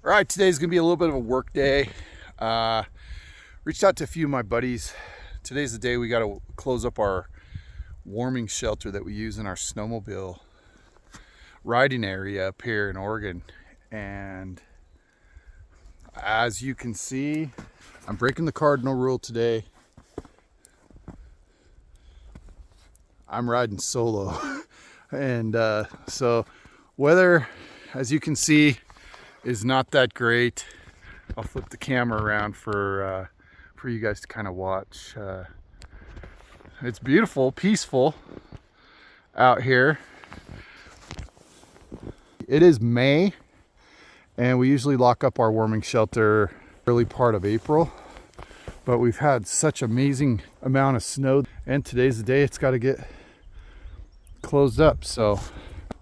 All right, today's gonna be a little bit of a work day. Reached out to a few of my buddies. Today's the day we gotta close up our warming shelter that we use in our snowmobile riding area up here in Oregon. And as you can see, I'm breaking the cardinal rule today. I'm riding solo. And so weather, as you can see, is not that great. I'll flip the camera around for you guys to kind of watch. It's beautiful, peaceful out here. It is May, and we usually lock up our warming shelter early part of April. But we've had such amazing amount of snow, and today's the day it's got to get closed up. So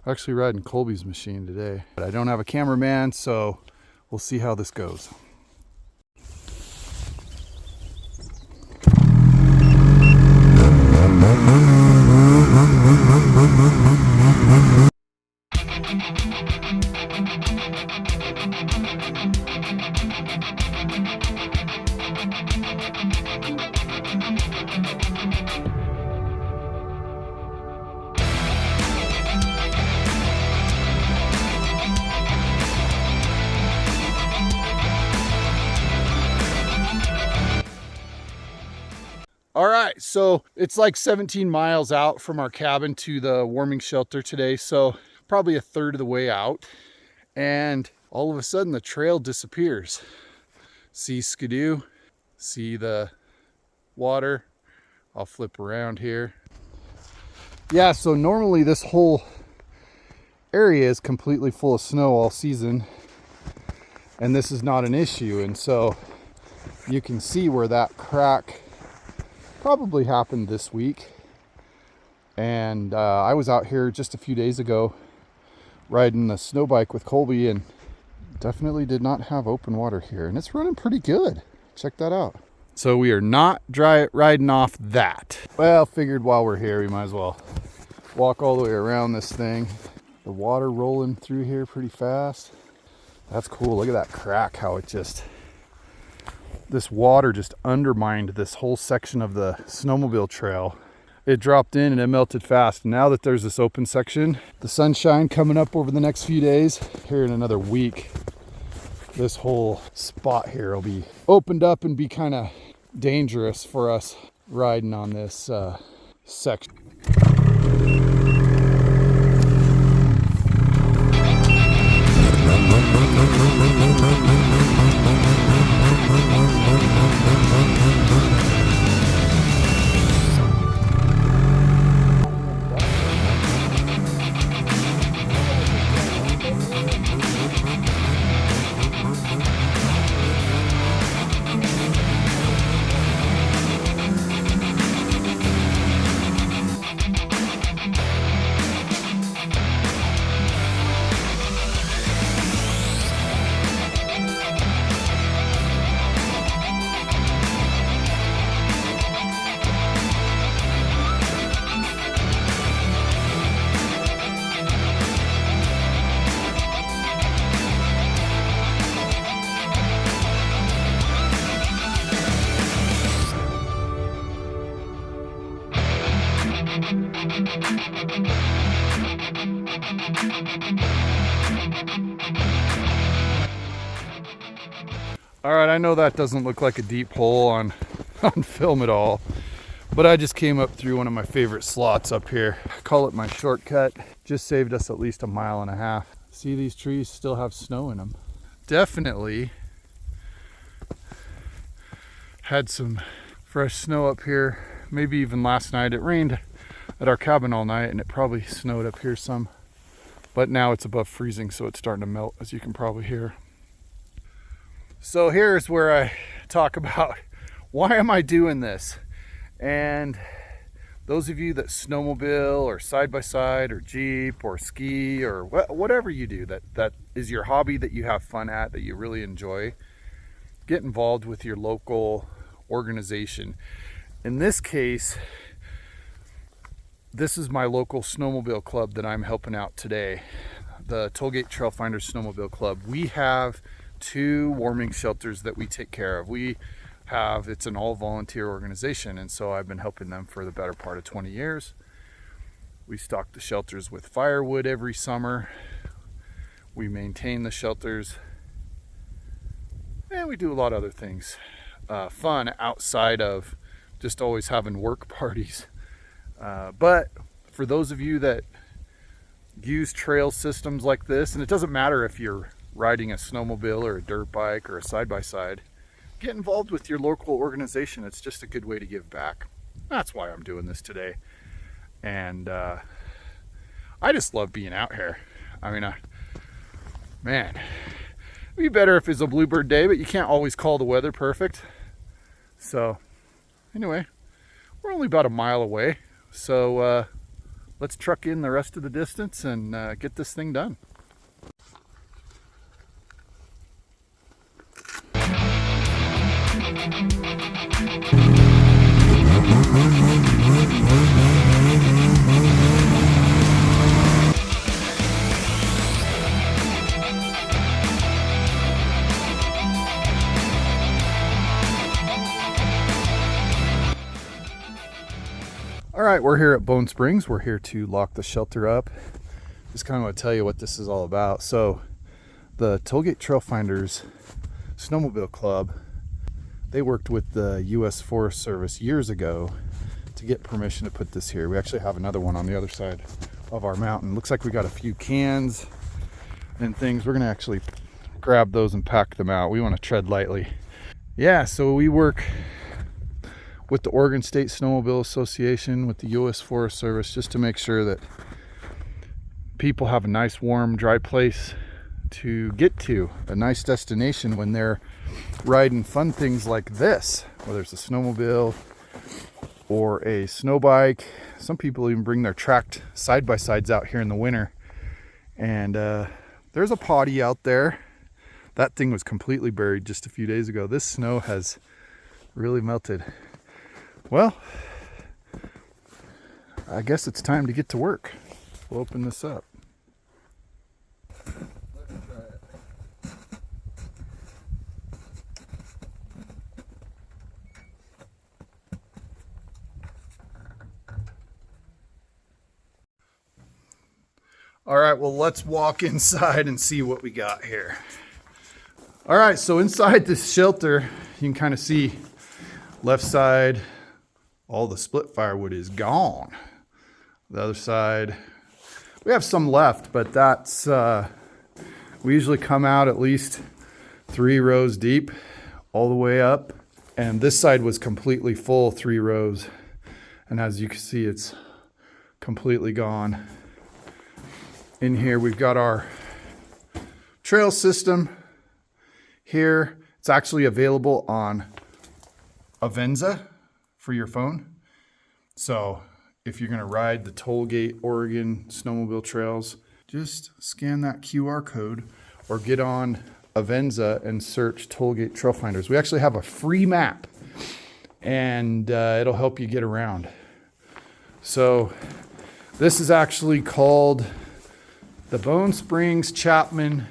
I'm actually riding Colby's machine today. But I don't have a cameraman, so we'll see how this goes. All right, so it's like 17 miles out from our cabin to the warming shelter today, so probably a third of the way out, and all of a sudden the trail disappears. See skidoo, see the water. I'll flip around here. Yeah, so normally this whole area is completely full of snow all season, and this is not an issue, and so you can see where that crack probably happened this week. And I was out here just a few days ago riding a snow bike with Colby, and definitely did not have open water here, and it's running pretty good. Check that out. So we are not riding off that. Well, figured while we're here we might as well walk all the way around this thing. The water rolling through here pretty fast. That's cool. Look at that crack, how it just, this water just undermined this whole section of the snowmobile trail. It dropped in and it melted fast. Now that there's this open section, the sunshine coming up over the next few days, here in another week, this whole spot here will be opened up and be kind of dangerous for us riding on this section. All right, I know that doesn't look like a deep hole on film at all, but I just came up through one of my favorite slots up here. I call it my shortcut. Just saved us at least 1.5 miles. See, these trees still have snow in them. Definitely had some fresh snow up here. Maybe even last night. It rained at our cabin all night, and it probably snowed up here some. But now it's above freezing, so it's starting to melt, as you can probably hear. So here's where I talk about why am I doing this? And those of you that snowmobile or side-by-side or Jeep or ski or whatever you do that is your hobby, that you have fun at, that you really enjoy, get involved with your local organization. In this case, this is my local snowmobile club that I'm helping out today, the Tollgate Trailfinders Snowmobile Club. We have 2 warming shelters that we take care of. It's an all volunteer organization, and so I've been helping them for the better part of 20 years. We stock the shelters with firewood every summer. We maintain the shelters, and we do a lot of other things. Fun outside of just always having work parties. But for those of you that use trail systems like this, and it doesn't matter if you're riding a snowmobile or a dirt bike or a side-by-side, get involved with your local organization. It's just a good way to give back. That's why I'm doing this today. And I just love being out here. I mean, man, it'd be better if it's a bluebird day, but you can't always call the weather perfect. So anyway, we're only about a mile away. So let's truck in the rest of the distance and get this thing done. All right, we're here at Bone Springs. We're here to lock the shelter up. Just kind of want to tell you what this is all about. So the Tollgate Trail Finders Snowmobile Club, they worked with the U.S. Forest Service years ago to get permission to put this here. We actually have another one on the other side of our mountain. Looks like we got a few cans and things. We're gonna actually grab those and pack them out. We want to tread lightly. Yeah, so we work with the Oregon State Snowmobile Association, with the U.S. Forest Service, just to make sure that people have a nice, warm, dry place to get to, a nice destination when they're riding fun things like this, whether it's a snowmobile or a snow bike. Some people even bring their tracked side-by-sides out here in the winter. And there's a potty out there. That thing was completely buried just a few days ago. This snow has really melted. Well, I guess it's time to get to work. We'll open this up. All right, well, let's walk inside and see what we got here. All right, so inside this shelter, you can kind of see left side, all the split firewood is gone. The other side, we have some left, but that's, we usually come out at least 3 rows deep all the way up. And this side was completely full, 3 rows. And as you can see, it's completely gone. In here, we've got our trail system here. It's actually available on Avenza for your phone. So if you're gonna ride the Tollgate Oregon snowmobile trails, just scan that QR code or get on Avenza and search Tollgate Trail Finders. We actually have a free map, and it'll help you get around. So this is actually called the Bone Springs Chapman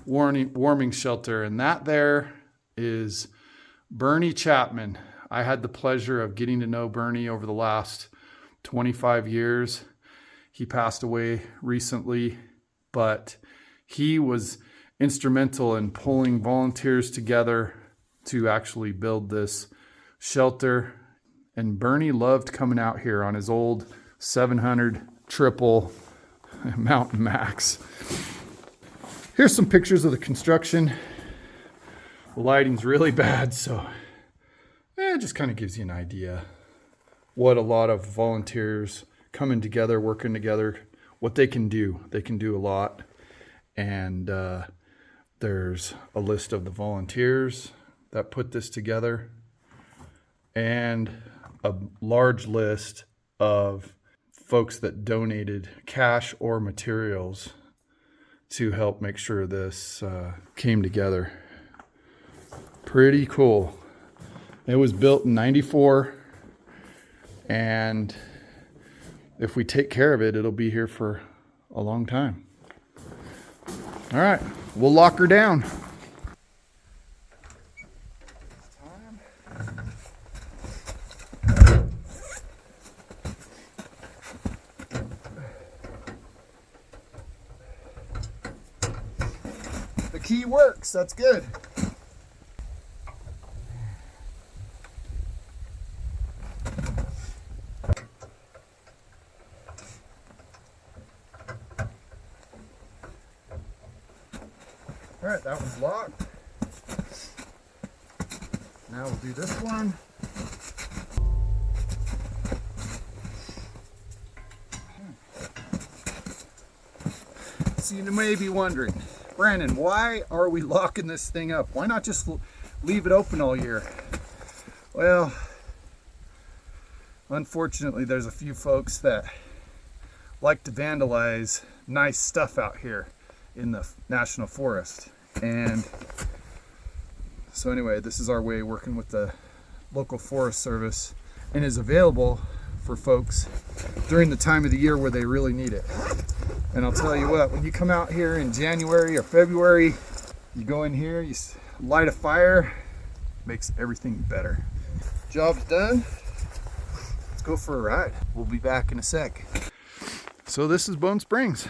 Warming Shelter, and that there is Bernie Chapman. I had the pleasure of getting to know Bernie over the last 25 years. He passed away recently, but he was instrumental in pulling volunteers together to actually build this shelter. And Bernie loved coming out here on his old 700 triple Mountain Max. Here's some pictures of the construction. The lighting's really bad, so it just kind of gives you an idea what a lot of volunteers coming together, working together, what they can do. They can do a lot. And there's a list of the volunteers that put this together and a large list of folks that donated cash or materials to help make sure this came together. Pretty cool. It was built in '94, and if we take care of it, it'll be here for a long time. All right, we'll lock her down. The key works, that's good. All right, that one's locked. Now we'll do this one. So you may be wondering, Brandon, why are we locking this thing up? Why not just leave it open all year? Well, unfortunately, there's a few folks that like to vandalize nice stuff out here in the national forest. And so anyway, this is our way of working with the local Forest Service, and is available for folks during the time of the year where they really need it. And I'll tell you what, when you come out here in January or February, you go in here, you light a fire, makes everything better. Job's done. Let's go for a ride. We'll be back in a sec. So this is Bone Springs.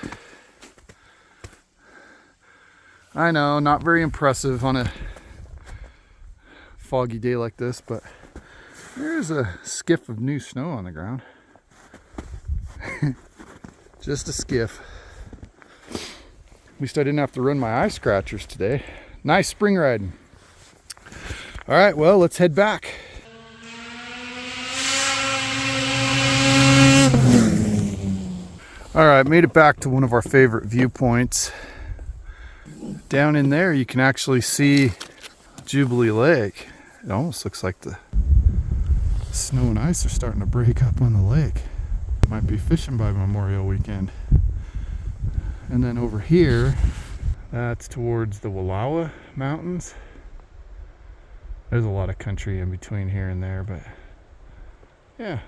I know, not very impressive on a foggy day like this, but there's a skiff of new snow on the ground. Just a skiff. At least I didn't have to run my eye scratchers today. Nice spring riding. All right, well, let's head back. All right, made it back to one of our favorite viewpoints. Down in there, you can actually see Jubilee Lake. It almost looks like the snow and ice are starting to break up on the lake. Might be fishing by Memorial Weekend. And then over here, that's towards the Wallowa Mountains. There's a lot of country in between here and there, but yeah,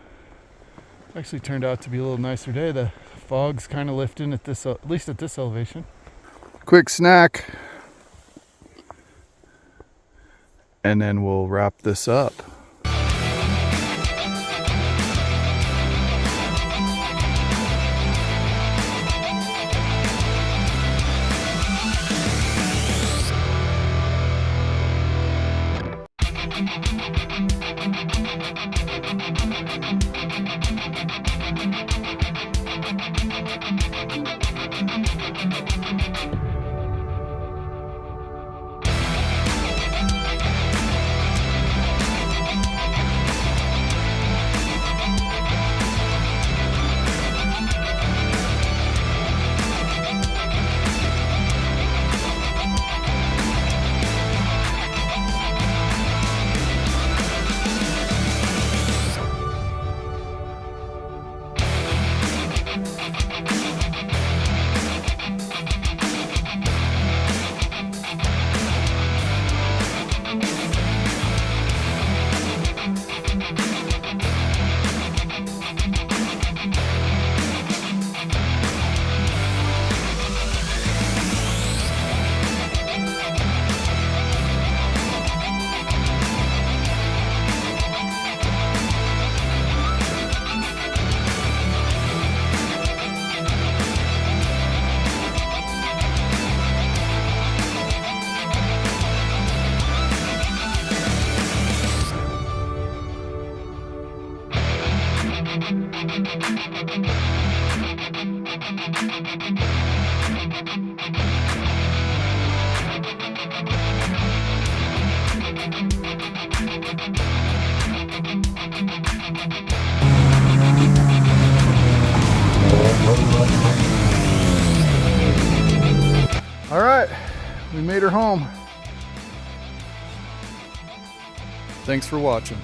actually turned out to be a little nicer day. The fog's kind of lifting at this, at least at this elevation. Quick snack, and then we'll wrap this up. All right, we made her home. Thanks for watching.